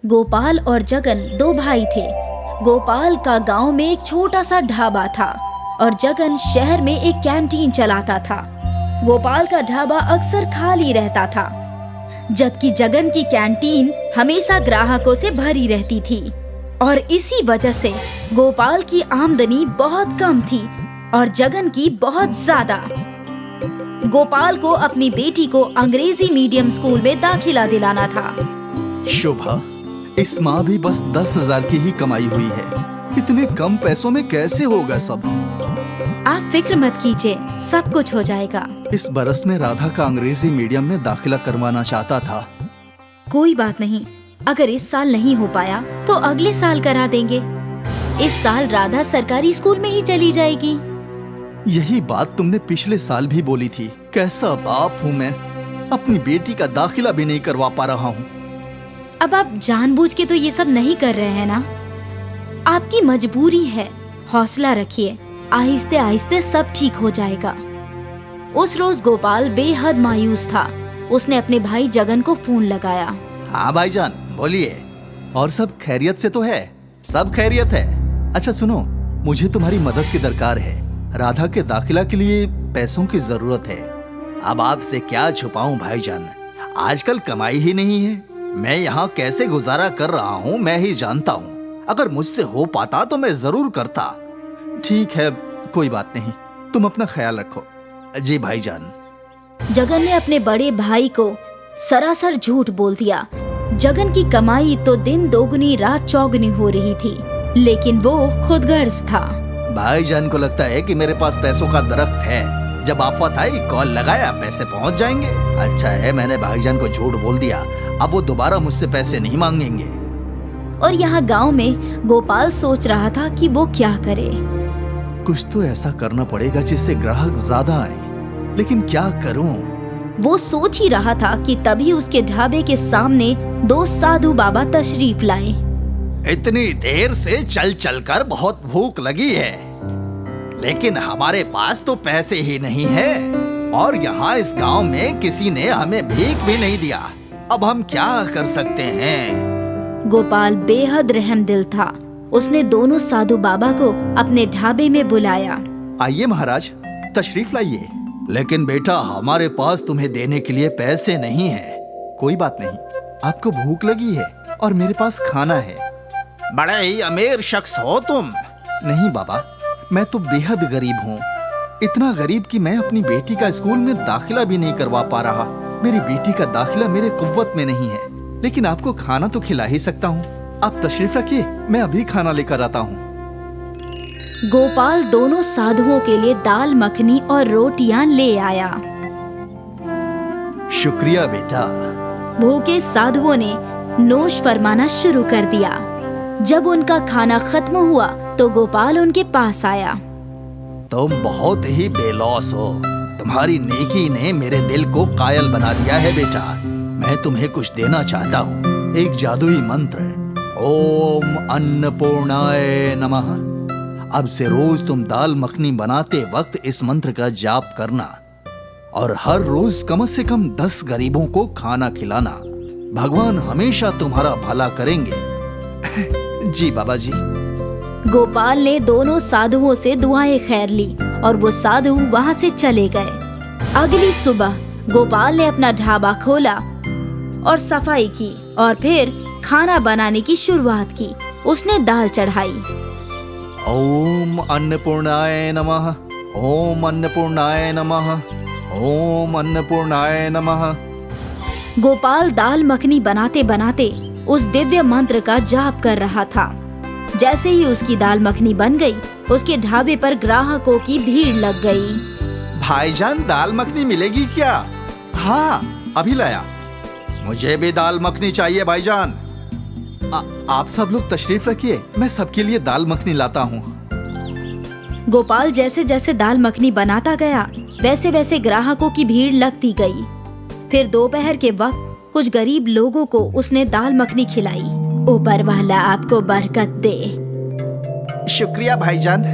गोपाल और जगन दो भाई थे। गोपाल का गांव में एक छोटा सा ढाबा था और जगन शहर में एक कैंटीन चलाता था। गोपाल का ढाबा अक्सर खाली रहता था, जबकि जगन की कैंटीन हमेशा ग्राहकों से भरी रहती थी और इसी वजह से गोपाल की आमदनी बहुत कम थी और जगन की बहुत ज्यादा। गोपाल को अपनी बेटी को अंग्रेजी मीडियम स्कूल में दाखिला दिलाना था। शोभा, इस माह भी बस 10,000 की ही कमाई हुई है। इतने कम पैसों में कैसे होगा सब? आप फिक्र मत कीजिए, सब कुछ हो जाएगा। इस बरस में राधा का अंग्रेजी मीडियम में दाखिला करवाना चाहता था। कोई बात नहीं, अगर इस साल नहीं हो पाया तो अगले साल करा देंगे। इस साल राधा सरकारी स्कूल में ही चली जाएगी। यही बात तुमने पिछले साल भी बोली थी। कैसा बाप हूँ मैं, अपनी बेटी का दाखिला भी नहीं करवा पा रहा हूँ। अब आप जानबूझ के तो ये सब नहीं कर रहे हैं ना, आपकी मजबूरी है। हौसला रखिए, आहिस्ते आहिस्ते सब ठीक हो जाएगा। उस रोज गोपाल बेहद मायूस था। उसने अपने भाई जगन को फोन लगाया। हाँ भाईजान, बोलिए। और सब खैरियत से तो है? सब खैरियत है। अच्छा सुनो, मुझे तुम्हारी मदद की दरकार है। राधा के दाखिला के लिए पैसों की जरूरत है। अब आपसे क्या छुपाऊं भाईजान, आजकल कमाई ही नहीं है। मैं यहाँ कैसे गुजारा कर रहा हूँ मैं ही जानता हूँ। अगर मुझसे हो पाता तो मैं जरूर करता। ठीक है, कोई बात नहीं, तुम अपना ख्याल रखो। जी भाईजान। जगन ने अपने बड़े भाई को सरासर झूठ बोल दिया। जगन की कमाई तो दिन दोगुनी रात चौगुनी हो रही थी, लेकिन वो खुदगर्ज था। भाईजान को लगता है कि मेरे पास पैसों का दरख्त है। जब आफत आई कॉल लगाया, पैसे पहुंच जाएंगे। अच्छा है मैंने भाईजान को झूठ बोल दिया, अब वो दोबारा मुझसे पैसे नहीं मांगेंगे। और यहाँ गांव में गोपाल सोच रहा था कि वो क्या करे। कुछ तो ऐसा करना पड़ेगा जिससे ग्राहक ज्यादा आए, लेकिन क्या करूं? वो सोच ही रहा था कि तभी उसके ढाबे के सामने दो साधु बाबा तशरीफ लाए। इतनी देर से चल चल कर बहुत भूख लगी है, लेकिन हमारे पास तो पैसे ही नहीं है और यहाँ इस गांव में किसी ने हमें भीख भी नहीं दिया। अब हम क्या कर सकते हैं? गोपाल बेहद रहमदिल था। उसने दोनों साधु बाबा को अपने ढाबे में बुलाया। आइए महाराज, तशरीफ लाइए। लेकिन बेटा, हमारे पास तुम्हें देने के लिए पैसे नहीं है। कोई बात नहीं, आपको भूख लगी है और मेरे पास खाना है। बड़े ही अमीर शख्स हो तुम। नहीं बाबा, मैं तो बेहद गरीब हूँ। इतना गरीब कि मैं अपनी बेटी का स्कूल में दाखिला भी नहीं करवा पा रहा। मेरी बेटी का दाखिला मेरे कुव्वत में नहीं है, लेकिन आपको खाना तो खिला ही सकता हूँ। आप तशरीफ रखिए, मैं अभी खाना लेकर आता हूँ। गोपाल दोनों साधुओं के लिए दाल मखनी और रोटियां ले आया। शुक्रिया बेटा। भूखे साधुओं ने नोश फरमाना शुरू कर दिया। जब उनका खाना खत्म हुआ तो गोपाल उनके पास आया। तुम बहुत ही बेलौस हो। तुम्हारी नेकी ने मेरे दिल को कायल बना दिया है बेटा। मैं तुम्हें कुछ देना चाहता हूँ, एक जादुई मंत्र। ओम अन्नपूर्णाय नमः। अब से रोज तुम दाल मखनी बनाते वक्त इस मंत्र का जाप करना और हर रोज कम से कम 10 गरीबों को खाना खिलाना। भगवान हमेशा तुम्हारा भला करेंगे। जी बाबा जी। गोपाल ने दोनों साधुओं से दुआएं खैर ली और वो साधु वहाँ से चले गए। अगली सुबह गोपाल ने अपना ढाबा खोला और सफाई की और फिर खाना बनाने की शुरुआत की। उसने दाल चढ़ाई। ओम अन्नपूर्णाय नमः, ओम अन्नपूर्णाय नमः, ओम अन्नपूर्णाय नमः। गोपाल दाल मखनी बनाते बनाते उस दिव्य मंत्र का जाप कर रहा था। जैसे ही उसकी दाल मखनी बन गई, उसके ढाबे पर ग्राहकों की भीड़ लग गई। भाईजान, दाल मखनी मिलेगी क्या? हाँ, अभी लाया। मुझे भी दाल मखनी चाहिए भाईजान। आप सब लोग तशरीफ रखिए, मैं सबके लिए दाल मखनी लाता हूँ। गोपाल जैसे जैसे दाल मखनी बनाता गया, वैसे वैसे ग्राहकों की भीड़ लगती गई। फिर दोपहर के वक्त कुछ गरीब लोगों को उसने दाल मखनी खिलाई। ऊपर वाला आपको बरकत दे। शुक्रिया भाईजान।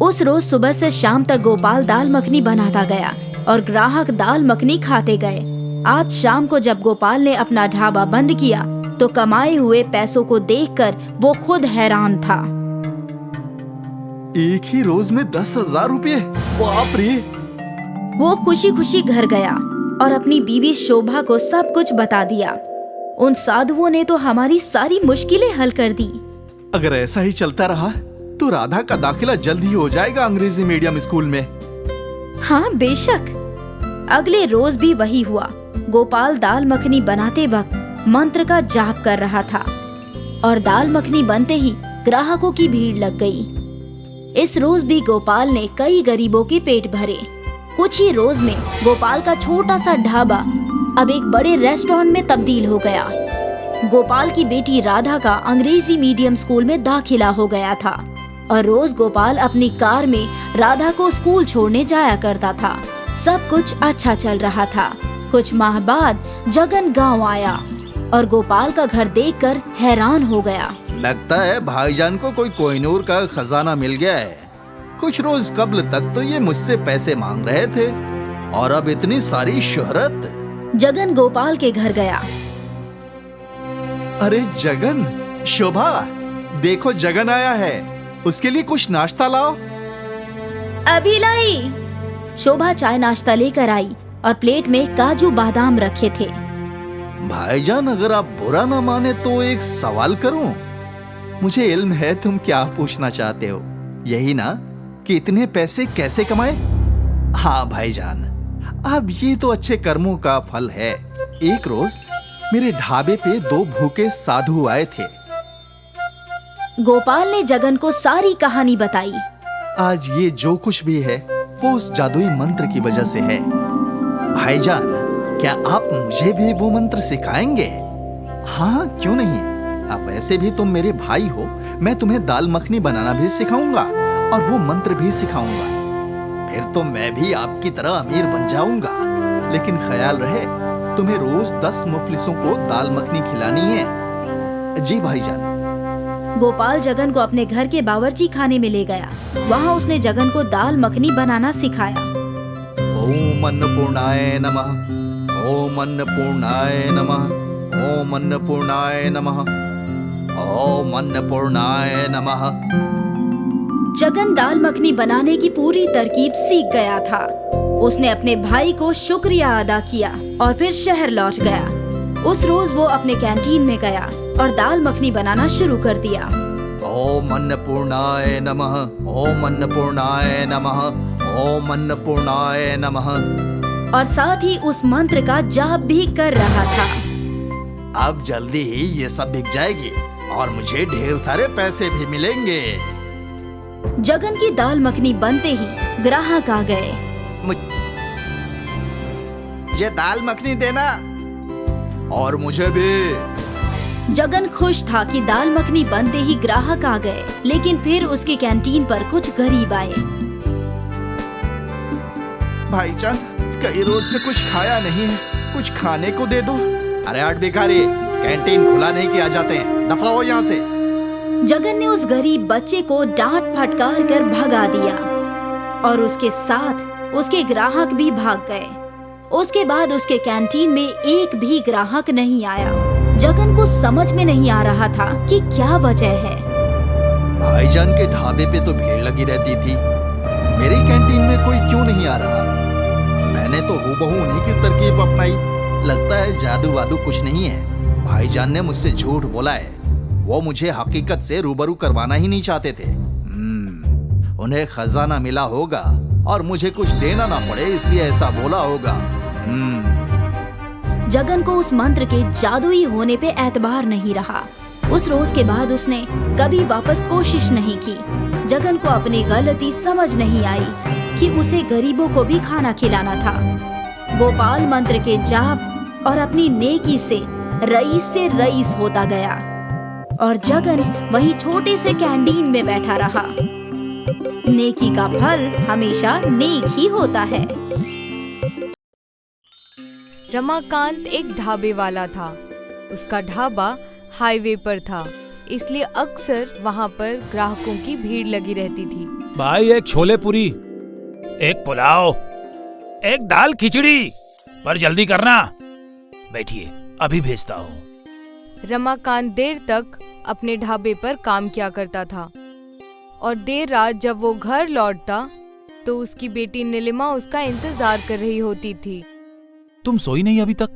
उस रोज सुबह से शाम तक गोपाल दाल मखनी बनाता गया और ग्राहक दाल मखनी खाते गए। आज शाम को जब गोपाल ने अपना ढाबा बंद किया तो कमाए हुए पैसों को देखकर वो खुद हैरान था। एक ही रोज में 10,000 रुपये, बाप रे। वो खुशी खुशी घर गया और अपनी बीवी शोभा को सब कुछ बता दिया। उन साधुओं ने तो हमारी सारी मुश्किलें हल कर दी। अगर ऐसा ही चलता रहा तो राधा का दाखिला जल्द ही हो जाएगा अंग्रेजी मीडियम स्कूल में। हाँ बेशक। अगले रोज भी वही हुआ। गोपाल दाल मखनी बनाते वक्त मंत्र का जाप कर रहा था और दाल मखनी बनते ही ग्राहकों की भीड़ लग गई। इस रोज भी गोपाल ने कई गरीबों के पेट भरे। कुछ ही रोज में गोपाल का छोटा सा ढाबा अब एक बड़े रेस्टोरेंट में तब्दील हो गया। गोपाल की बेटी राधा का अंग्रेजी मीडियम स्कूल में दाखिला हो गया था और रोज गोपाल अपनी कार में राधा को स्कूल छोड़ने जाया करता था। सब कुछ अच्छा चल रहा था। कुछ माह बाद जगन गांव आया और गोपाल का घर देखकर हैरान हो गया। लगता है भाईजान को कोई कोहिनूर का खजाना मिल गया है। कुछ रोज कबल तक तो ये मुझसे पैसे मांग रहे थे और अब इतनी सारी शोहरत। जगन गोपाल के घर गया। अरे जगन, शोभा, देखो जगन आया है, उसके लिए कुछ नाश्ता लाओ। अभी लाई। शोभा चाय नाश्ता लेकर आई और प्लेट में काजू बादाम रखे थे। भाईजान अगर आप बुरा ना माने तो एक सवाल करूं? मुझे इल्म है तुम क्या पूछना चाहते हो, यही ना कि इतने पैसे कैसे कमाए? हाँ भाईजान, अब ये तो अच्छे कर्मों का फल है। एक रोज मेरे ढाबे पे 2 भूखे साधु आए थे। गोपाल ने जगन को सारी कहानी बताई। आज ये जो कुछ भी है वो उस जादुई मंत्र की वजह से है। भाईजान, क्या आप मुझे भी वो मंत्र सिखाएंगे? हाँ, क्यों नहीं। आप वैसे भी तुम मेरे भाई हो, मैं तुम्हें दाल मखनी बनाना भी सिखाऊंगा और वो मंत्र भी सिखाऊंगा। फिर तो मैं भी आपकी तरह अमीर बन जाऊंगा। लेकिन ख्याल रहे, तुम्हें रोज 10 मुफलिसों को दाल मखनी खिलानी है। जी भाईजान। गोपाल जगन को अपने घर के बावर्ची खाने में ले गया। वहाँ उसने जगन को दाल मखनी बनाना सिखाया। ओम अन्नपूर्णाय नमः, ओम अन्नपूर्णाय नमः, ओम अन्नपूर्णाय नमः, ओम अन्नपूर्णाय नमः। जगन दाल मखनी बनाने की पूरी तरकीब सीख गया था। उसने अपने भाई को शुक्रिया अदा किया और फिर शहर लौट गया। उस रोज वो अपने कैंटीन में गया और दाल मखनी बनाना शुरू कर दिया। ओम अन्नपूर्णाय नमः, ओम अन्नपूर्णाय नमः, ओम अन्नपूर्णाय नमः। और साथ ही उस मंत्र का जाप भी कर रहा था। अब जल्दी ही ये सब बिक जाएगी और मुझे ढेर सारे पैसे भी मिलेंगे। जगन की दाल मखनी बनते ही ग्राहक आ गए। मुझे दाल मखनी देना और मुझे भी। जगन खुश था कि दाल मखनी बनते ही ग्राहक आ गए, लेकिन फिर उसकी कैंटीन पर कुछ गरीब आए। भाईजान, कई रोज से कुछ खाया नहीं है, कुछ खाने को दे दो। अरे हट भिखारी, कैंटीन खुला नहीं किया जाते हैं, दफा हो यहाँ से। जगन ने उस गरीब बच्चे को डांट फटकार कर भगा दिया और उसके साथ उसके ग्राहक भी भाग गए। उसके बाद उसके कैंटीन में एक भी ग्राहक नहीं आया। जगन को समझ में नहीं आ रहा था कि क्या वजह है। भाईजान के ढाबे पे तो भीड़ लगी रहती थी, मेरी कैंटीन में कोई क्यों नहीं आ रहा? मैंने तो हूबहू उन्हीं की तरकीब अपनाई। लगता है जादू वादू कुछ नहीं है। भाईजान ने मुझसे झूठ बोला है। वो मुझे हकीकत से रूबरू करवाना ही नहीं चाहते थे। उन्हें खजाना मिला होगा और मुझे कुछ देना ना पड़े, इसलिए ऐसा बोला होगा। जगन को उस मंत्र के जादुई होने पे एतबार नहीं रहा। उस रोज के बाद उसने कभी वापस कोशिश नहीं की। जगन को अपनी गलती समझ नहीं आई कि उसे गरीबों को भी खाना खिलाना था। गोपाल मंत्र के जाप और अपनी नेकी से रईस होता गया और जगन वहीं छोटे से कैंटीन में बैठा रहा। नेकी का फल हमेशा नेक ही होता है। रमाकांत एक ढाबे वाला था। उसका ढाबा हाईवे पर था, इसलिए अक्सर वहाँ पर ग्राहकों की भीड़ लगी रहती थी। भाई, एक छोले पूरी, एक पुलाव, एक दाल खिचड़ी, पर जल्दी करना। बैठिए, अभी भेजता हूँ। रमाकांत देर तक अपने ढाबे पर काम किया करता था और देर रात जब वो घर लौटता तो उसकी बेटी नीलिमा उसका इंतजार कर रही होती थी। तुम सोई नहीं अभी तक?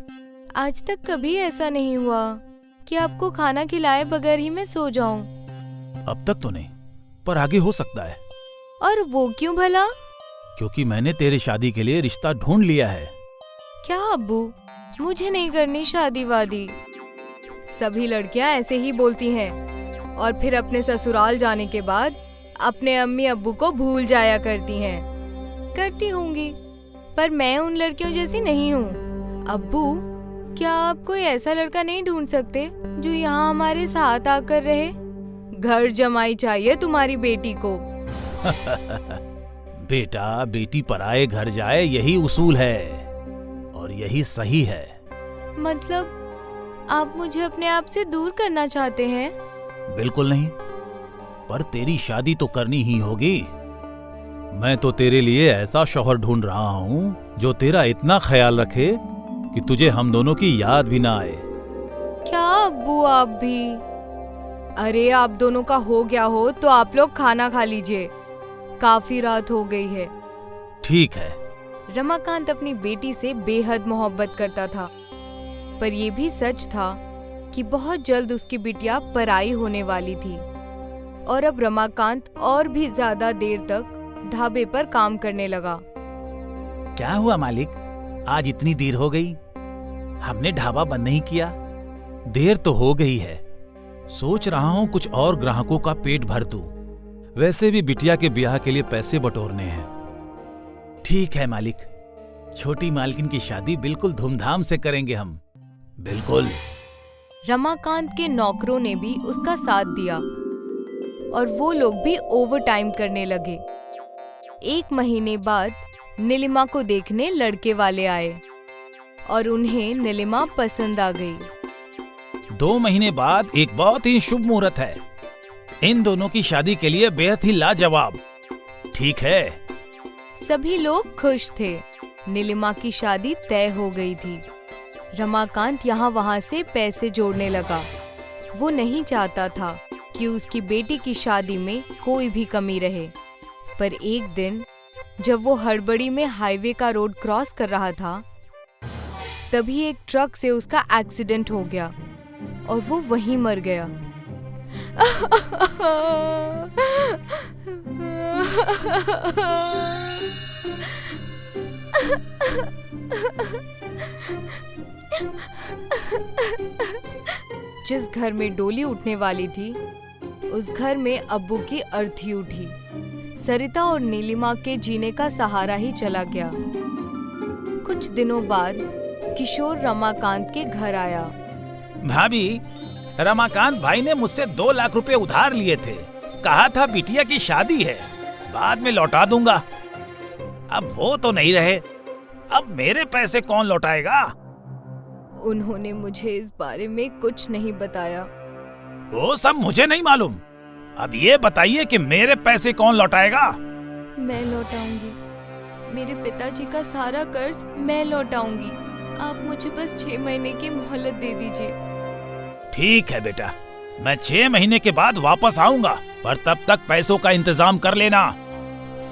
आज तक कभी ऐसा नहीं हुआ कि आपको खाना खिलाए बगैर ही मैं सो जाऊं। अब तक तो नहीं, पर आगे हो सकता है। और वो क्यों भला? क्योंकि मैंने तेरी शादी के लिए रिश्ता ढूंढ लिया है। क्या अब्बू, मुझे नहीं करनी शादी वादी। सभी लड़कियां ऐसे ही बोलती हैं और फिर अपने ससुराल जाने के बाद अपने अम्मी अब्बू को भूल जाया करती हैं। करती होंगी, पर मैं उन लड़कियों जैसी नहीं हूँ। अब्बू, क्या आप कोई ऐसा लड़का नहीं ढूंढ सकते जो यहाँ हमारे साथ आकर रहे? घर जमाई चाहिए तुम्हारी बेटी को। बेटा बेटी पराए घर जाए, यही उसूल है और यही सही है। मतलब आप मुझे अपने आप से दूर करना चाहते हैं? बिल्कुल नहीं, पर तेरी शादी तो करनी ही होगी। मैं तो तेरे लिए ऐसा शौहर ढूंढ रहा हूँ जो तेरा इतना ख्याल रखे कि तुझे हम दोनों की याद भी ना आए। क्या अब्बू आप भी? अरे आप दोनों का हो गया हो तो आप लोग खाना खा लीजिए, काफी रात हो गई है। ठीक है। रमाकांत अपनी बेटी से बेहद मोहब्बत करता था, पर ये भी सच था कि बहुत जल्द उसकी बिटिया पराई होने वाली थी और अब रमाकांत और भी ज्यादा देर तक ढाबे पर काम करने लगा। क्या हुआ मालिक, आज इतनी देर हो गई? हमने ढाबा बंद नहीं किया। देर तो हो गई है, सोच रहा हूँ कुछ और ग्राहकों का पेट भर दूं। वैसे भी बिटिया के ब्याह के लिए पैसे बटोरने हैं। ठीक है मालिक, छोटी मालकिन की शादी बिल्कुल धूमधाम से करेंगे हम। बिल्कुल। रमाकांत के नौकरों ने भी उसका साथ दिया और वो लोग भी ओवर टाइम करने लगे। 1 महीने बाद नीलिमा को देखने लड़के वाले आए और उन्हें नीलिमा पसंद आ गई। 2 महीने बाद एक बहुत ही शुभ मुहूर्त है। इन दोनों की शादी के लिए बेहद ही लाजवाब। ठीक है। सभी लोग खुश थे। नीलिमा की शादी तय हो गई थी। रमाकांत यहाँ वहाँ से पैसे जोड़ने लगा। वो नहीं चाहता था कि उसकी बेटी की शादी में कोई भी कमी रहे। पर एक दिन जब वो हड़बड़ी में हाईवे का रोड क्रॉस कर रहा था, तभी एक ट्रक से उसका एक्सीडेंट हो गया और वो वहीं मर गया। जिस घर में डोली उठने वाली थी, उस घर में अब्बू की अर्थी उठी। सरिता और नीलिमा के जीने का सहारा ही चला गया। कुछ दिनों बाद किशोर रमाकांत के घर आया। भाभी, रमाकांत भाई ने मुझसे 2 लाख रुपए उधार लिए थे। कहा था बिटिया की शादी है, बाद में लौटा दूंगा। अब वो तो नहीं रहे, अब मेरे पैसे कौन लौटाएगा? उन्होंने मुझे इस बारे में कुछ नहीं बताया। वो सब मुझे नहीं मालूम। अब ये बताइए कि मेरे पैसे कौन लौटाएगा? मैं लौटाऊंगी। मेरे पिताजी का सारा कर्ज मैं लौटाऊंगी। आप मुझे बस 6 महीने की मोहलत दे दीजिए। ठीक है बेटा, मैं 6 महीने के बाद वापस आऊंगा, पर तब तक पैसों का इंतजाम कर लेना।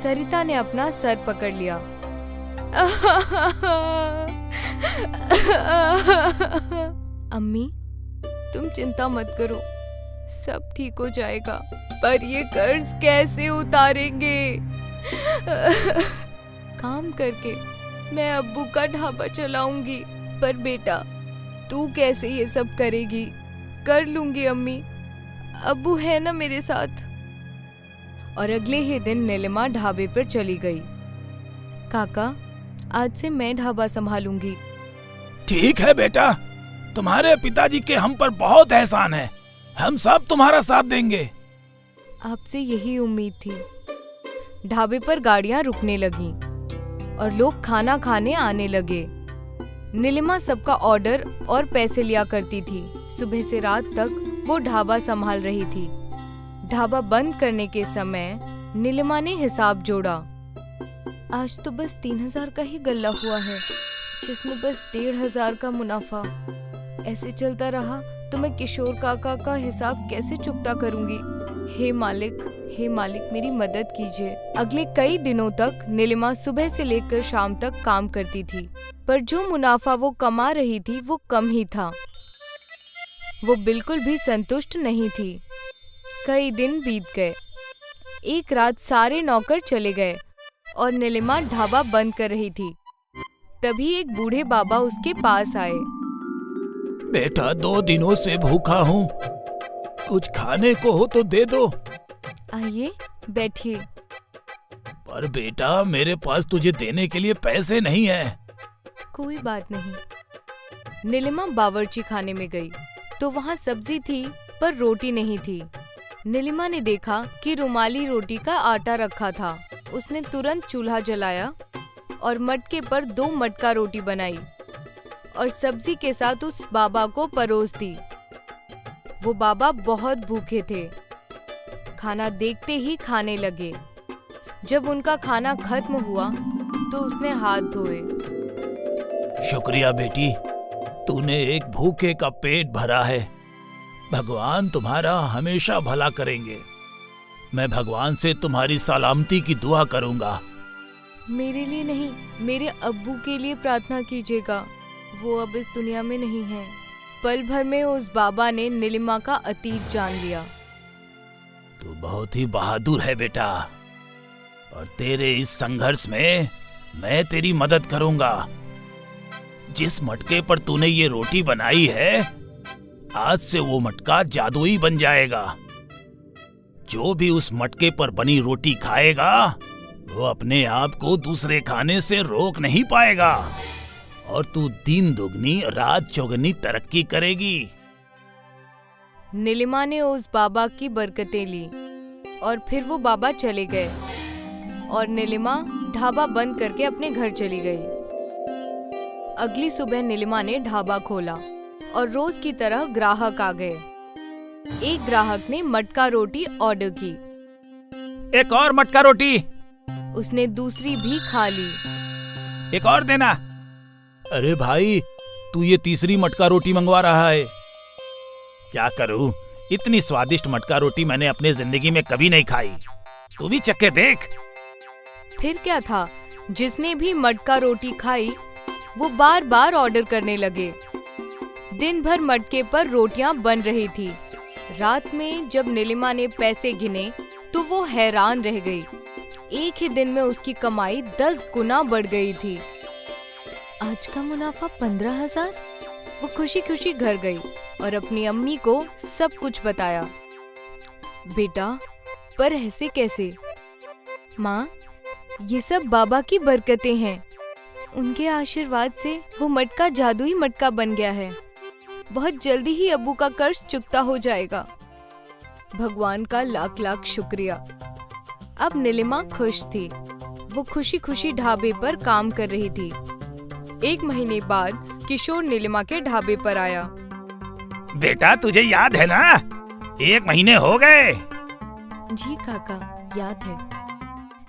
सरिता ने अपना सर पकड़ लिया। अम्मी, तुम चिंता मत करो, सब ठीक हो जाएगा। पर ये कर्ज कैसे उतारेंगे? काम करके मैं अब्बू का ढाबा चलाऊंगी, पर बेटा तू कैसे ये सब करेगी? कर लूंगी अम्मी, अब्बू है ना मेरे साथ। और अगले ही दिन नीलिमा ढाबे पर चली गई। काका, आज से मैं ढाबा संभालूंगी। ठीक है बेटा, तुम्हारे पिताजी के हम पर बहुत एहसान है। हम सब तुम्हारा साथ देंगे। आपसे यही उम्मीद थी। ढाबे पर गाड़ियां रुकने लगीं और लोग खाना खाने आने लगे। नीलिमा सबका ऑर्डर और पैसे लिया करती थी। सुबह से रात तक वो ढाबा संभाल रही थी। ढाबा बंद करने के समय नीलिमा ने हिसाब जोड़ा। आज तो बस 3000 का ही गल्ला हुआ है, जिसमें बस 1500 का मुनाफा। ऐसे चलता रहा तो मैं किशोर काका का हिसाब कैसे चुकता करूंगी। हे मालिक मेरी मदद कीजिए। अगले कई दिनों तक नीलिमा सुबह से लेकर शाम तक काम करती थी, पर जो मुनाफा वो कमा रही थी वो कम ही था। वो बिल्कुल भी संतुष्ट नहीं थी। कई दिन बीत गए। एक रात सारे नौकर चले गए और नीलिमा ढाबा बंद कर रही थी। तभी एक बूढ़े बाबा उसके पास आए। बेटा, 2 दिनों से भूखा हूँ, कुछ खाने को हो तो दे दो। आइए बैठिए। पर बेटा, मेरे पास तुझे देने के लिए पैसे नहीं है। कोई बात नहीं। नीलिमा बावर्ची खाने में गई तो वहाँ सब्जी थी पर रोटी नहीं थी। नीलिमा ने देखा कि रुमाली रोटी का आटा रखा था। उसने तुरंत चूल्हा जलाया और मटके पर 2 मटका रोटी बनाई और सब्जी के साथ उस बाबा को परोस दी। वो बाबा बहुत भूखे थे। खाना देखते ही खाने लगे। जब उनका खाना खत्म हुआ तो उसने हाथ धोए। शुक्रिया बेटी, तूने एक भूखे का पेट भरा है। भगवान तुम्हारा हमेशा भला करेंगे। मैं भगवान से तुम्हारी सलामती की दुआ करूंगा। मेरे लिए नहीं, मेरे अब्बू के लिए प्रार्थना कीजिएगा। वो अब इस दुनिया में नहीं है। पल भर में उस बाबा ने नीलिमा का अतीत जान लिया। तू बहुत ही बहादुर है बेटा, और तेरे इस संघर्ष में मैं तेरी मदद करूंगा। जिस मटके पर तूने ये रोटी बनाई है, आज से वो मटका जादुई बन जाएगा। जो भी उस मटके पर बनी रोटी खाएगा, वो अपने आप को दूसरे खाने से रोक नहीं पाएगा और तू दिन दुगनी रात चौगनी तरक्की करेगी। नीलिमा ने उस बाबा की बरकतें ली और फिर वो बाबा चले गए और नीलिमा ढाबा बंद करके अपने घर चली गई। अगली सुबह नीलिमा ने ढाबा खोला और रोज की तरह ग्राहक आ गए। एक ग्राहक ने मटका रोटी ऑर्डर की। एक और मटका रोटी। उसने दूसरी भी खा ली। एक और देना। अरे भाई, तू ये तीसरी मटका रोटी मंगवा रहा है। क्या करूं, इतनी स्वादिष्ट मटका रोटी मैंने अपने जिंदगी में कभी नहीं खाई। तू भी चख के देख। फिर क्या था, जिसने भी मटका रोटी खाई वो बार बार ऑर्डर करने लगे। दिन भर मटके पर रोटियां बन रही थी। रात में जब नीलिमा ने पैसे गिने तो वो हैरान रह गई। एक ही दिन में उसकी कमाई 10 गुना बढ़ गई थी। आज का मुनाफा 15,000। वो खुशी खुशी घर गई और अपनी अम्मी को सब कुछ बताया। बेटा, पर ऐसे कैसे? माँ, ये सब बाबा की बरकतें हैं। उनके आशीर्वाद से वो मटका जादुई मटका बन गया है। बहुत जल्दी ही अब्बू का कर्ज चुकता हो जाएगा। भगवान का लाख लाख शुक्रिया। अब नीलिमा खुश थी। वो खुशी खुशी ढाबे पर काम कर रही थी। 1 महीने बाद किशोर नीलिमा के ढाबे पर आया। बेटा, तुझे याद है ना, 1 महीने हो गए। जी काका, याद है।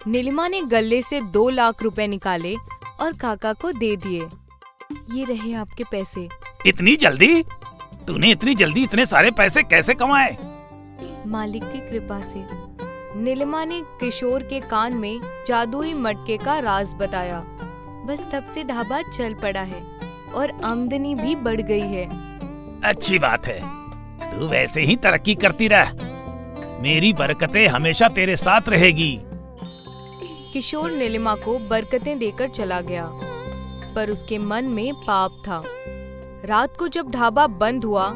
नीलिमा ने गल्ले से 2 लाख रुपए निकाले और काका को दे दिए। ये रहे आपके पैसे। इतनी जल्दी? तूने इतनी जल्दी इतने सारे पैसे कैसे कमाए? मालिक की कृपा से। नीलिमा ने किशोर के कान में जादुई मटके का राज बताया। बस तब से ढाबा चल पड़ा है और आमदनी भी बढ़ गई है। अच्छी बात है। तू वैसे ही तरक्की करती रह। मेरी बरकतें हमेशा तेरे साथ रहेगी। किशोर नीलिमा को बरकतें देकर चला गया, पर उसके मन में पाप था। रात को जब ढाबा बंद हुआ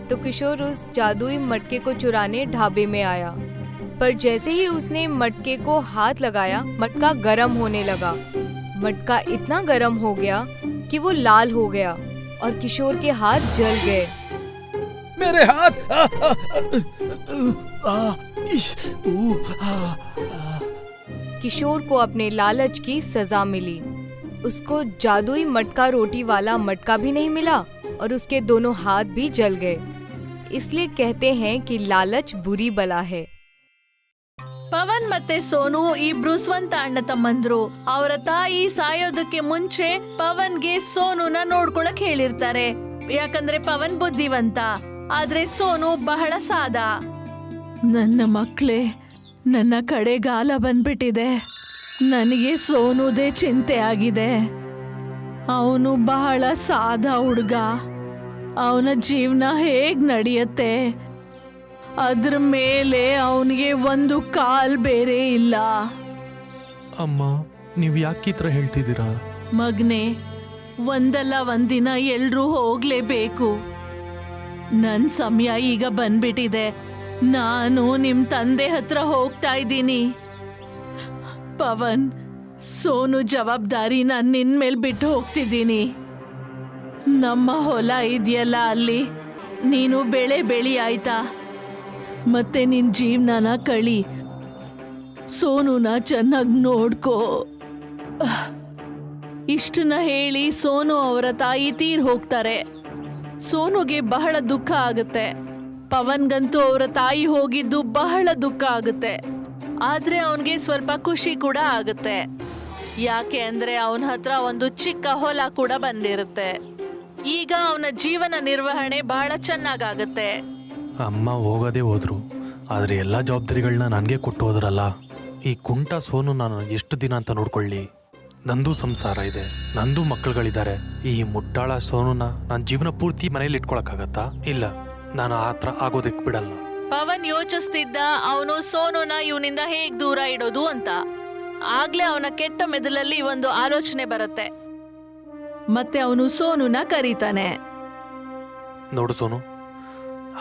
तो किशोर उस जादुई मटके को चुराने ढाबे में आया, पर जैसे ही उसने मटके को हाथ लगाया, मटका गर्म होने लगा। मटका इतना गर्म हो गया कि वो लाल हो गया और किशोर के हाथ जल गए। मेरे हाथ! किशोर को अपने लालच की सजा मिली। उसको जादुई मटका रोटी वाला मटका भी नहीं मिला और उसके दोनों हाथ भी जल गए। इसलिए कहते हैं कि लालच बुरी बला है। ಪವನ್ ಮತ್ತೆ ಸೋನು ಇಬ್ರು ಸ್ವಂತ ಅಣ್ಣ ತಮ್ಮಂದ್ರು. ಅವರ ತಾಯಿ ಸಾಯೋದಕ್ಕೆ ಮುಂಚೆ ಪವನ್ಗೆ ಸೋನುನ ನೋಡ್ಕೊಳಕ್ ಹೇಳಿರ್ತಾರೆ. ಯಾಕಂದ್ರೆ ಪವನ್ ಬುದ್ಧಿವಂತ. ಆದ್ರೆ ಸೋನು ಬಹಳ ಸಾದ. ನನ್ನ ಮಕ್ಕಳೇ, ನನ್ನ ಕಡೆಗಾಲ ಬಂದ್ಬಿಟ್ಟಿದೆ. ನನಗೆ ಸೋನುದೇ ಚಿಂತೆ ಆಗಿದೆ. ಅವನು ಬಹಳ ಸಾದ ಹುಡುಗ. ಅವನ ಜೀವನ ಹೇಗ್ ನಡೆಯುತ್ತೆ? ಅದ್ರ ಮೇಲೆ ಅವನಿಗೆ ಒಂದು ಕಾಲ್ ಬೇರೆ ಇಲ್ಲ. ಅಮ್ಮ, ನೀವು ಯಾಕೆ ಈ ಥರ ಹೇಳ್ತಿದ್ದೀರಾ? ಮಗ್ನೆ, ಒಂದಲ್ಲ ಒಂದಿನ ಎಲ್ರೂ ಹೋಗ್ಲೇಬೇಕು. ನನ್ ಸಮಯ ಈಗ ಬಂದ್ಬಿಟ್ಟಿದೆ. ನಾನು ನಿಮ್ ತಂದೆ ಹತ್ರ ಹೋಗ್ತಾ ಇದ್ದೀನಿ. ಪವನ್, ಸೋನು ಜವಾಬ್ದಾರಿ ನಾನು ನಿನ್ ಮೇಲ್ ಬಿಟ್ಟು ಹೋಗ್ತಿದ್ದೀನಿ. ನಮ್ಮ ಹೊಲ ಇದೆಯಲ್ಲ, ಅಲ್ಲಿ ನೀನು ಬೆಳೆ ಬೆಳಿ ಆಯ್ತಾ? ಮತ್ತೆ ನಿನ್ ಜೀವನನ ಕಳಿ. ಸೋನುನ ಚೆನ್ನಾಗಿ ನೋಡ್ಕೋ. ಇಷ್ಟನ್ನ ಹೇಳಿ ಸೋನು ಅವರ ತಾಯಿ ತೀರ್ ಹೋಗ್ತಾರೆ. ಸೋನುಗೆ ಬಹಳ ದುಃಖ ಆಗುತ್ತೆ. ಪವನ್ಗಂತೂ ಅವರ ತಾಯಿ ಹೋಗಿದ್ದು ಬಹಳ ದುಃಖ ಆಗುತ್ತೆ. ಆದ್ರೆ ಅವನ್ಗೆ ಸ್ವಲ್ಪ ಖುಷಿ ಕೂಡ ಆಗುತ್ತೆ. ಯಾಕೆ ಅಂದ್ರೆ ಅವನ ಹತ್ರ ಒಂದು ಚಿಕ್ಕ ಹೊಲ ಕೂಡ ಬಂದಿರುತ್ತೆ. ಈಗ ಅವನ ಜೀವನ ನಿರ್ವಹಣೆ ಬಹಳ ಚೆನ್ನಾಗಾಗತ್ತೆ. ಅಮ್ಮ ಹೋಗೋದೇ ಹೋದ್ರು, ಆದರೆ ಎಲ್ಲ ಜವಾಬ್ದಾರಿಗಳನ್ನ ನನಗೆ ಕೊಟ್ಟು ಹೋದ್ರಲ್ಲ. ಈ ಕುಂಟ ಸೋನು ನಾನು ಎಷ್ಟು ದಿನ ಅಂತ ನೋಡ್ಕೊಳ್ಳಿ? ನಂದು ಸಂಸಾರ ಇದೆ, ನಂದು ಮಕ್ಕಳುಗಳಿದ್ದಾರೆ. ಈ ಮುಟ್ಟಾಳ ಸೋನುನ ನಾನು ಜೀವನ ಪೂರ್ತಿ ಮನೇಲಿ ಇಟ್ಕೊಳಕ್ಕಾಗತ್ತಾ? ಇಲ್ಲ, ನಾನು ಆ ಥರ ಆಗೋದಕ್ಕೆ ಬಿಡಲ್ಲ. ಪವನ್ ಯೋಚಿಸ್ತಿದ್ದ ಅವನು ಸೋನುನ ಇವನಿಂದ ಹೇಗ್ ದೂರ ಇಡೋದು ಅಂತ. ಆಗ್ಲೇ ಅವನ ಕೆಟ್ಟ ಮೆದುಳಲ್ಲಿ ಒಂದು ಆಲೋಚನೆ ಬರುತ್ತೆ. ಮತ್ತೆ ಅವನು ಸೋನುನ ಕರೀತಾನೆ. ನೋಡು ಸೋನು,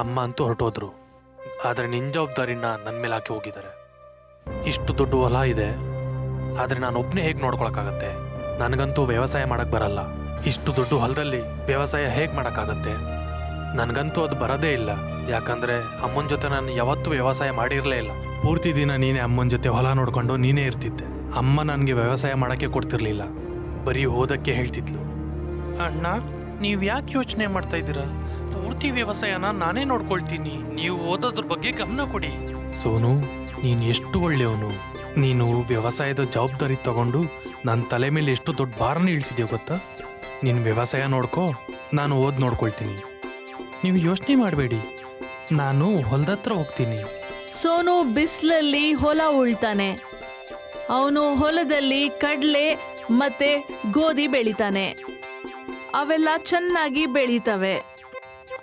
ಅಮ್ಮ ಅಂತೂ ಹೊರಟೋದ್ರು, ಆದರೆ ನಿನ್ನ ಜವಾಬ್ದಾರಿನ ನನ್ನ ಮೇಲೆ ಹಾಕಿ ಹೋಗಿದ್ದಾರೆ. ಇಷ್ಟು ದೊಡ್ಡ ಹೊಲ ಇದೆ, ಆದರೆ ನಾನು ಒಬ್ಬನೇ ಹೇಗೆ ನೋಡ್ಕೊಳಕ್ಕಾಗತ್ತೆ? ನನಗಂತೂ ವ್ಯವಸಾಯ ಮಾಡಕ್ ಬರಲ್ಲ. ಇಷ್ಟು ದೊಡ್ಡ ಹೊಲದಲ್ಲಿ ವ್ಯವಸಾಯ ಹೇಗೆ ಮಾಡೋಕ್ಕಾಗತ್ತೆ? ನನಗಂತೂ ಅದು ಬರೋದೇ ಇಲ್ಲ. ಯಾಕಂದ್ರೆ ಅಮ್ಮನ ಜೊತೆ ನಾನು ಯಾವತ್ತೂ ವ್ಯವಸಾಯ ಮಾಡಿರಲೇ ಇಲ್ಲ. ಪೂರ್ತಿ ದಿನ ನೀನೇ ಅಮ್ಮನ ಜೊತೆ ಹೊಲ ನೋಡ್ಕೊಂಡು ನೀನೇ ಇರ್ತಿದ್ದೆ. ಅಮ್ಮ ನನಗೆ ವ್ಯವಸಾಯ ಮಾಡೋಕ್ಕೆ ಕೊಡ್ತಿರ್ಲಿಲ್ಲ, ಬರೀ ಓದಕ್ಕೆ ಹೇಳ್ತಿದ್ಲು. ಅಣ್ಣ, ನೀವು ಯಾಕೆ ಯೋಚನೆ ಮಾಡ್ತಾ ಇದ್ದೀರಾ? ಪೂರ್ತಿ ವ್ಯವಸಾಯನ ನಾನೇ ನೋಡ್ಕೊಳ್ತೀನಿ, ನೀವು ಓದೋದ್ರ ಬಗ್ಗೆ ಗಮನ ಕೊಡಿ. ಸೋನು, ನೀನು ಎಷ್ಟು ಒಳ್ಳೆಯವನು. ನೀನು ವ್ಯವಸಾಯದ ಜವಾಬ್ದಾರಿ ತಗೊಂಡು ನನ್ನ ತಲೆ ಮೇಲೆ ಎಷ್ಟು ದೊಡ್ಡ ಭಾರನ ಇಳಿಸಿದ್ಯೋ ಗೊತ್ತಾ? ನೀನು ವ್ಯವಸಾಯ ನೋಡ್ಕೋ, ನಾನು ಓದ್ ನೋಡ್ಕೊಳ್ತೀನಿ. ನೀವು ಯೋಚನೆ ಮಾಡಬೇಡಿ, ನಾನು ಹೊಲದತ್ರ ಹೋಗ್ತೀನಿ. ಸೋನು ಬಿಸಿಲಲ್ಲಿ ಹೊಲ ಉಳ್ತಾನೆ. ಅವನು ಹೊಲದಲ್ಲಿ ಕಡಲೆ ಮತ್ತೆ ಗೋಧಿ ಬೆಳಿತಾನೆ. ಅವೆಲ್ಲ ಚೆನ್ನಾಗಿ ಬೆಳೀತವೆ.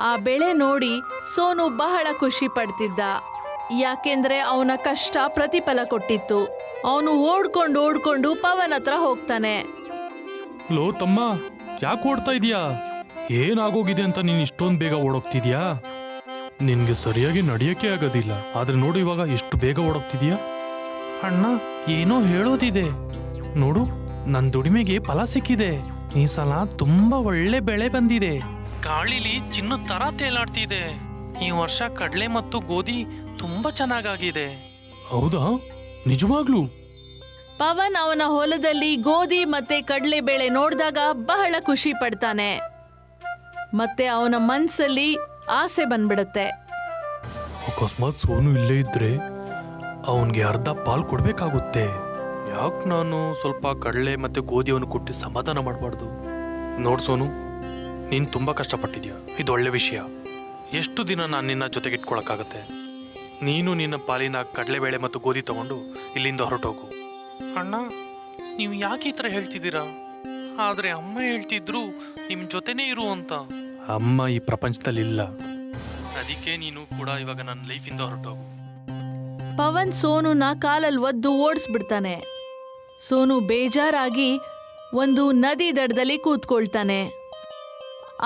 ಆ ಬೆಳೆ ನೋಡಿ ಸೋನು ಬಹಳ ಖುಷಿ ಪಡ್ತಿದ್ದ. ಯಾಕೆಂದ್ರೆ ಅವನ ಕಷ್ಟ ಪ್ರತಿಫಲ ಕೊಟ್ಟಿತ್ತು. ಅವನು ಓಡ್ಕೊಂಡು ಪವನ್ ಹತ್ರ ಹೋಗ್ತಾನೆ. ಲೋ ತಮ್ಮ, ಯಾಕೆ ಓಡ್ತಾ ಇದೀಯಾ? ಏನಾಗೋಗಿದೆ ಅಂತ ನೀನು ಇಷ್ಟೊಂದು ಬೇಗ ಓಡೋಗ್ತಿದ್ಯಾ? ನಿನ್ಗೆ ಸರಿಯಾಗಿ ನಡೆಯೋಕೆ ಆಗೋದಿಲ್ಲ, ಆದ್ರೆ ನೋಡು ಇವಾಗ ಎಷ್ಟು ಬೇಗ ಓಡೋಗ್ತಿದ್ಯಾ. ಅಣ್ಣ, ಏನೋ ಹೇಳೋದಿದೆ. ನೋಡು, ನನ್ನ ದುಡಿಮೆಗೆ ಫಲ ಸಿಕ್ಕಿದೆ. ಈ ಸಲ ತುಂಬಾ ಒಳ್ಳೆ ಬೆಳೆ ಬಂದಿದೆ. ಗಾಳಿಲಿ ಚಿನ್ನದ ತರ ತೇಲಾಡ್ತಿದೆ. ಈ ವರ್ಷ ಕಡಲೆ ಮತ್ತು ಗೋಧಿ ತುಂಬಾ ಚೆನ್ನಾಗಾಗಿದೆ. ಹೌದಾ? ನಿಜವಾಗ್ಲೂ? ಪವನ್ ಅವನ ಹೊಲದಲ್ಲಿ ಗೋಧಿ ಮತ್ತೆ ಕಡಲೆ ಬೆಳೆ ನೋಡಿದಾಗ ಬಹಳ ಖುಷಿ ಪಡ್ತಾನೆ. ಮತ್ತೆ ಅವನ ಮನ್ಸಲ್ಲಿ ಆಸೆ ಬಂದ್ಬಿಡುತ್ತೆ. ಅಕಸ್ಮಾತ್ ಸೋನು ಇಲ್ಲೇ ಇದ್ರೆ ಅವನ್ಗೆ ಅರ್ಧ ಪಾಲ್ ಕೊಡ್ಬೇಕಾಗುತ್ತೆ. ಯಾಕೆ ನಾನು ಸ್ವಲ್ಪ ಕಡಲೆ ಮತ್ತೆ ಗೋಧಿಯನ್ನು ಕೊಟ್ಟು ಸಮಾಧಾನ ಮಾಡಬಾರ್ದು? ನೋಡ್ ಸೋನು, ನೀನು ತುಂಬಾ ಕಷ್ಟಪಟ್ಟಿದ್ಯಾ, ಇದು ಒಳ್ಳೆ ವಿಷಯ. ಎಷ್ಟು ದಿನ ನಾನು ನಿನ್ನ ಜೊತೆಗೆ ಇಟ್ಕೊಳಕ್ಕಾಗತ್ತೆ? ನೀನು ನಿನ್ನ ಪಾಲಿನ ಕಡಲೆಬೇಳೆ ಮತ್ತು ಗೋಧಿ ತಗೊಂಡು ಇಲ್ಲಿಂದ ಹೊರಟೋಗು. ಅಣ್ಣ, ನೀವು ಯಾಕೆ ಈ ಥರ ಹೇಳ್ತಿದ್ದೀರಾ? ಆದ್ರೆ ಅಮ್ಮ ಹೇಳ್ತಿದ್ರು ನಿಮ್ ಜೊತೆನೇ ಇರು ಅಂತ. ಅಮ್ಮ ಈ ಪ್ರಪಂಚದಲ್ಲಿ ಇಲ್ಲ, ಅದಕ್ಕೆ ನೀನು ಕೂಡ ಇವಾಗ ನನ್ನ ಲೈಫಿಂದ ಹೊರಟೋಗು. ಪವನ್ ಸೋನುನ ಕಾಲಲ್ಲಿ ಒದ್ದು ಓಡಿಸ್ಬಿಡ್ತಾನೆ. ಸೋನು ಬೇಜಾರಾಗಿ ಒಂದು ನದಿ ದಡದಲ್ಲಿ ಕೂತ್ಕೊಳ್ತಾನೆ.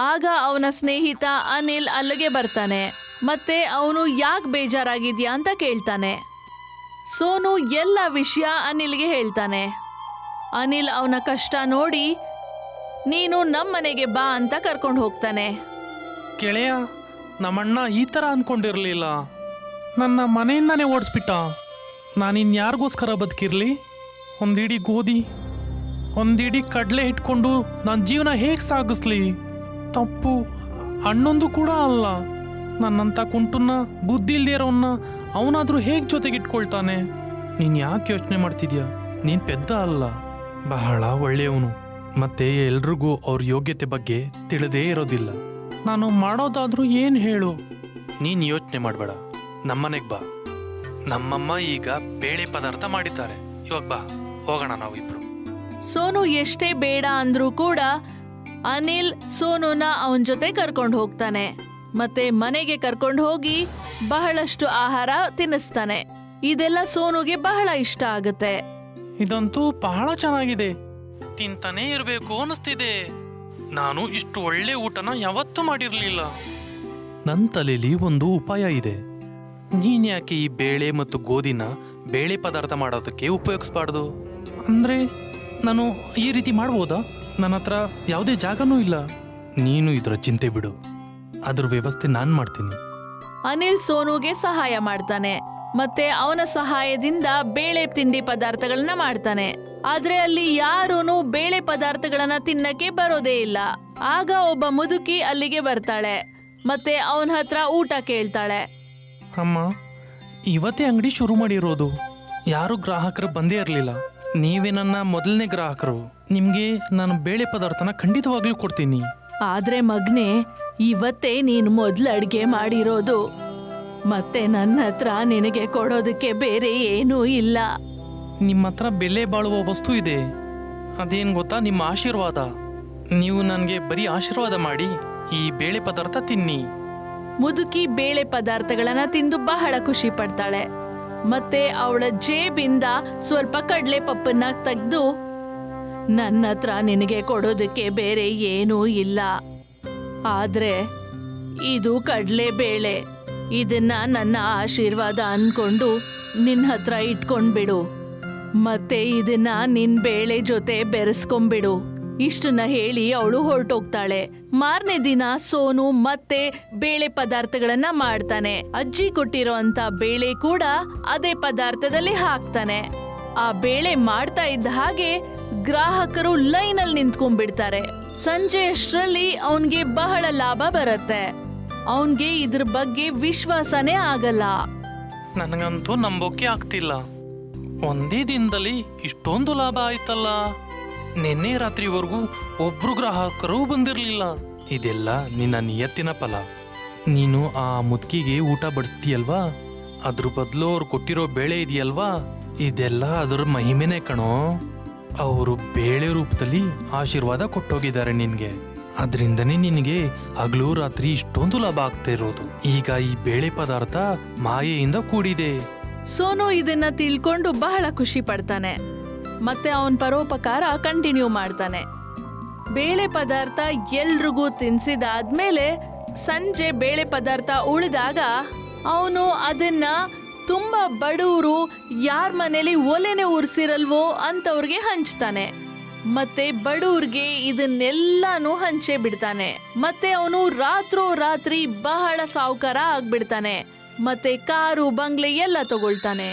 ಆಗ ಅವನ ಸ್ನೇಹಿತ ಅನಿಲ್ ಅಲ್ಲಿಗೆ ಬರ್ತಾನೆ. ಮತ್ತೆ ಅವನು ಯಾಕೆ ಬೇಜಾರಾಗಿದ್ಯಾ ಅಂತ ಕೇಳ್ತಾನೆ. ಸೋನು ಎಲ್ಲ ವಿಷಯ ಅನಿಲ್ಗೆ ಹೇಳ್ತಾನೆ. ಅನಿಲ್ ಅವನ ಕಷ್ಟ ನೋಡಿ ನೀನು ನಮ್ಮನೆಗೆ ಬಾ ಅಂತ ಕರ್ಕೊಂಡು ಹೋಗ್ತಾನೆ. ಗೆಳೆಯ, ನಮ್ಮಣ್ಣ ಈ ಥರ ಅನ್ಕೊಂಡಿರ್ಲಿಲ್ಲ. ನನ್ನ ಮನೆಯಿಂದಾನೇ ಓಡಿಸ್ಬಿಟ್ಟ. ನಾನಿನ್ಯಾರಿಗೋಸ್ಕರ ಬದುಕಿರ್ಲಿ? ಒಂದಿಡೀ ಗೋಧಿ, ಒಂದಿಡೀ ಕಡಲೆ ಇಟ್ಕೊಂಡು ನನ್ನ ಜೀವನ ಹೇಗೆ ಸಾಗಿಸ್ಲಿ? ತಪ್ಪು ಅಣ್ಣೊಂದು ಕೂಡ ಅಲ್ಲ. ನನ್ನಂಥ ಕುಂಟನ್ನ, ಬುದ್ಧಿ ಇಲ್ದಿರೋನ್ನ ಅವನಾದರೂ ಹೇಗೆ ಜೊತೆಗಿಟ್ಕೊಳ್ತಾನೆ? ನೀನು ಯಾಕೆ ಯೋಚನೆ ಮಾಡ್ತಿದ್ಯಾ? ನೀನು ಪೆದ್ದ ಅಲ್ಲ, ಬಹಳ ಒಳ್ಳೆಯವನು. ಮತ್ತೆ ಎಲ್ರಿಗೂ ಅವ್ರ ಯೋಗ್ಯತೆ ಬಗ್ಗೆ ತಿಳಿದೇ ಇರೋದಿಲ್ಲ. ನಾನು ಮಾಡೋದಾದ್ರೂ ಏನು ಹೇಳು? ನೀನು ಯೋಚನೆ ಮಾಡಬೇಡ, ನಮ್ಮನೆಗೆ ಬಾ. ನಮ್ಮಮ್ಮ ಈಗ ಬೇಳೆ ಪದಾರ್ಥ ಮಾಡಿದ್ದಾರೆ. ಇವಾಗ ಬಾ, ಹೋಗೋಣ ನಾವಿಬ್ರು. ಸೋನು ಎಷ್ಟೇ ಬೇಡ ಅಂದ್ರೂ ಕೂಡ ಅನಿಲ್ ಸೋನುನ ಅವನ ಜೊತೆ ಕರ್ಕೊಂಡು ಹೋಗ್ತಾನೆ. ಮತ್ತೆ ಮನೆಗೆ ಕರ್ಕೊಂಡು ಹೋಗಿ ಬಹಳಷ್ಟು ಆಹಾರ ತಿನ್ನಿಸ್ತಾನೆ. ಇದೆಲ್ಲ ಸೋನುಗೆ ಬಹಳ ಇಷ್ಟ ಆಗುತ್ತೆ. ಇದಂತೂ ಬಹಳ ಚೆನ್ನಾಗಿದೆ, ತಿಂತಾನೇ ಇರಬೇಕು ಅನಿಸ್ತಿದೆ. ನಾನು ಇಷ್ಟು ಒಳ್ಳೆ ಊಟನ ಯಾವತ್ತೂ ಮಾಡಿರಲಿಲ್ಲ. ನನ್ನ ತಲೆಯಲ್ಲಿ ಒಂದು ಉಪಾಯ ಇದೆ. ನೀನ್ ಯಾಕೆ ಈ ಬೇಳೆ ಮತ್ತು ಗೋಧಿನ ಬೇಳೆ ಪದಾರ್ಥ ಮಾಡೋದಕ್ಕೆ ಉಪಯೋಗಿಸ್ಬಾರ್ದು? ಅಂದ್ರೆ ನಾನು ಈ ರೀತಿ ಮಾಡ್ಬೋದಾ? ನನ್ನ ಹತ್ರ ಯಾವುದೇ ಜಾಗನೂ ಇಲ್ಲ. ನೀನು ಇದರ ಚಿಂತೆ ಬಿಡು, ಅದ್ರ ವ್ಯವಸ್ಥೆ ನಾನು ಮಾಡ್ತೀನಿ. ಅನಿಲ್ ಸೋನುಗೆ ಸಹಾಯ ಮಾಡ್ತಾನೆ. ಮತ್ತೆ ಅವನ ಸಹಾಯದಿಂದ ಬೇಳೆ ತಿಂಡಿ ಪದಾರ್ಥಗಳನ್ನ ಮಾಡ್ತಾನೆ. ಆದ್ರೆ ಅಲ್ಲಿ ಯಾರೂನು ಬೇಳೆ ಪದಾರ್ಥಗಳನ್ನ ತಿನ್ನಕ್ಕೆ ಬರೋದೇ ಇಲ್ಲ. ಆಗ ಒಬ್ಬ ಮುದುಕಿ ಅಲ್ಲಿಗೆ ಬರ್ತಾಳೆ. ಮತ್ತೆ ಅವನ ಹತ್ರ ಊಟ ಕೇಳ್ತಾಳೆ. ಅಮ್ಮ, ಇವತ್ತೇ ಅಂಗಡಿ ಶುರು ಮಾಡಿರೋದು, ಯಾರು ಗ್ರಾಹಕರು ಬಂದೇ ಇರಲಿಲ್ಲ. ನೀವೇ ನನ್ನ ಮೊದಲನೇ ಗ್ರಾಹಕರು. ನಿಮಗೆ ನಾನು ಬೇಳೆ ಪದಾರ್ಥನ ಖಂಡಿತವಾಗ್ಲೂ ಕೊಡ್ತೀನಿ. ಆದ್ರೆ ಮಗ್ನೆ, ಇವತ್ತೇ ನೀನು ಮೊದ್ಲು ಅಡ್ಗೆ ಮಾಡಿರೋದು. ಮತ್ತೆ ನನ್ನ ಹತ್ರ ನಿನಗೆ ಕೊಡೋದಕ್ಕೆ ಬೇರೆ ಏನೂ ಇಲ್ಲ. ನಿಮ್ಮ ಹತ್ರ ಬೆಲೆ ಬಾಳುವ ವಸ್ತು ಇದೆ, ಅದೇನು ಗೊತ್ತಾ? ನಿಮ್ಮ ಆಶೀರ್ವಾದ. ನೀವು ನನಗೆ ಬರೀ ಆಶೀರ್ವಾದ ಮಾಡಿ ಈ ಬೇಳೆ ಪದಾರ್ಥ ತಿನ್ನಿ. ಮುದುಕಿ ಬೇಳೆ ಪದಾರ್ಥಗಳನ್ನ ತಿಂದು ಬಹಳ ಖುಷಿ ಪಡ್ತಾಳೆ. ಮತ್ತೆ ಅವಳ ಜೇಬಿಂದ ಸ್ವಲ್ಪ ಕಡ್ಲೆ ಪಪ್ಪನ್ನ ತೆಗೆದು, ನನ್ನ ಹತ್ರ ನಿನಗೆ ಕೊಡೋದಕ್ಕೆ ಬೇರೆ ಏನೂ ಇಲ್ಲ, ಆದ್ರೆ ಇದು ಕಡ್ಲೆ ಬೇಳೆ, ಇದನ್ನ ನನ್ನ ಆಶೀರ್ವಾದ ಅನ್ಕೊಂಡು ನಿನ್ನ ಹತ್ರ ಇಟ್ಕೊಂಡ್ಬಿಡು. ಮತ್ತೆ ಇದನ್ನ ನಿನ್ ಬೇಳೆ ಜೊತೆ ಬೆರೆಸ್ಕೊಂಡ್ಬಿಡು. ಇಷ್ಟನ್ನ ಹೇಳಿ ಅವಳು ಹೊರಟೋಗ್ತಾಳೆ. ಮಾರನೇ ದಿನ ಸೋನು ಮತ್ತೆ ಬೇಳೆ ಪದಾರ್ಥಗಳನ್ನ ಮಾಡ್ತಾನೆ. ಅಜ್ಜಿ ಕೊಟ್ಟಿರೋ ಅಂತ ಬೇಳೆ ಕೂಡ ಅದೇ ಪದಾರ್ಥದಲ್ಲಿ ಹಾಕ್ತಾನೆ. ಆ ಬೇಳೆ ಮಾಡ್ತಾ ಇದ್ದ ಹಾಗೆ ಗ್ರಾಹಕರು ಲೈನಲ್ಲಿ ನಿಂತ್ಕೊಂಡ್ಬಿಡ್ತಾರೆ. ಸಂಜೆ ಅಷ್ಟರಲ್ಲಿ ಅವನ್ಗೆ ಬಹಳ ಲಾಭ ಬರುತ್ತೆ. ಅವನ್ಗೆ ಇದ್ರ ಬಗ್ಗೆ ವಿಶ್ವಾಸನೇ ಆಗಲ್ಲ. ನನಗಂತೂ ನಂಬೋಕೆ ಆಗ್ತಿಲ್ಲ, ಒಂದೇ ದಿನದಲ್ಲಿ ಇಷ್ಟೊಂದು ಲಾಭ ಆಯ್ತಲ್ಲ. ನಿನ್ನೆ ರಾತ್ರಿವರೆಗೂ ಒಬ್ರು ಗ್ರಾಹಕರು ಬಂದಿರಲಿಲ್ಲ. ಇದೆಲ್ಲ ನಿನ್ನ ನಿಯತ್ತಿನ ಫಲ. ನೀನು ಆ ಮುದುಕಿಗೆ ಊಟ ಬಡಿಸ್ತೀಯಲ್ವಾ, ಅದ್ರ ಬದಲು ಅವ್ರು ಕೊಟ್ಟಿರೋ ಬೇಳೆ ಇದೆಯಲ್ವಾ, ಇದೆಲ್ಲ ಅದರ ಮಹಿಮೆನೇ ಕಣೋ. ಅವರು ಬೇಳೆ ರೂಪದಲ್ಲಿ ಆಶೀರ್ವಾದ ಕೊಟ್ಟೋಗಿದ್ದಾರೆ ನಿನ್ಗೆ. ಅದರಿಂದನೇ ನಿನಗೆ ಹಗಲು ರಾತ್ರಿ ಇಷ್ಟೊಂದು ಲಾಭ ಆಗ್ತಾ ಇರೋದು. ಈಗ ಈ ಬೇಳೆ ಪದಾರ್ಥ ಮಾಯೆಯಿಂದ ಕೂಡಿದೆ. ಸೋನು ಇದನ್ನ ತಿಳ್ಕೊಂಡು ಬಹಳ ಖುಷಿ ಪಡ್ತಾನೆ. ಮತ್ತೆ ಅವನ್ ಪರೋಪಕಾರ ಕಂಟಿನ್ಯೂ ಮಾಡ್ತಾನೆ. ಬೇಳೆ ಪದಾರ್ಥ ಎಲ್ರಿಗೂ ತಿನ್ಸಿದಾದ್ಮೇಲೆ ಸಂಜೆ ಬೇಳೆ ಪದಾರ್ಥ ಉಳಿದಾಗ ಅವನು ಅದನ್ನ ತುಂಬಾ ಬಡವರು ಯಾರ ಮನೇಲಿ ಒಲೆನೆ ಉರ್ಸಿರಲ್ವೋ ಅಂತವ್ರಿಗೆ ಹಂಚ್ತಾನೆ. ಮತ್ತೆ ಬಡವ್ರಿಗೆ ಇದನ್ನೆಲ್ಲಾನು ಹಂಚೆ ಬಿಡ್ತಾನೆ. ಮತ್ತೆ ಅವನು ರಾತ್ರಿ ಬಹಳ ಸಾಹುಕಾರ ಆಗ್ಬಿಡ್ತಾನೆ. ಮತ್ತೆ ಕಾರು ಬಂಗ್ಲೆ ಎಲ್ಲ ತಗೊಳ್ತಾನೆ.